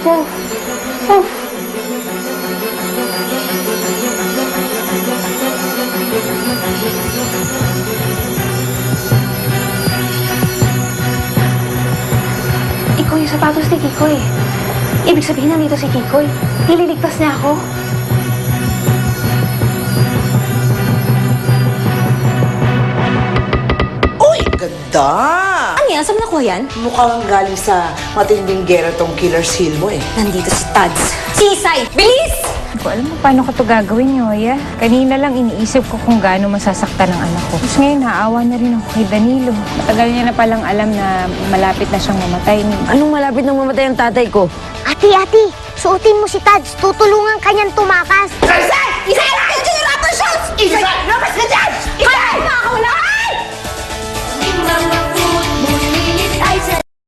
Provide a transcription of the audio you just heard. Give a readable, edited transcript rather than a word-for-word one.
Oh. Oh. Ikaw yung sapatos ni Kikoy. Ibig sabihin nandito si Kikoy. Nililigtas niya ako. Uy, ganda! Ano yan? Saan mo nakuha yan? Mukhang galing sa matinding gera tong Killer's Hill mo eh. Nandito si Tads. Sisay! Bilis! Hindi ko alam mo paano ko to gagawin, Yoya. Kanina lang iniisip ko kung gaano masasaktan ang anak ko. Tapos ngayon, naawa na rin ako kay Danilo. Matagal niya na palang alam na malapit na siyang mamatay. Anong malapit nang mamatay ang tatay ko? Ate, suotin mo si Tads. Tutulungan ka niyang tumakas. Isay! Isay!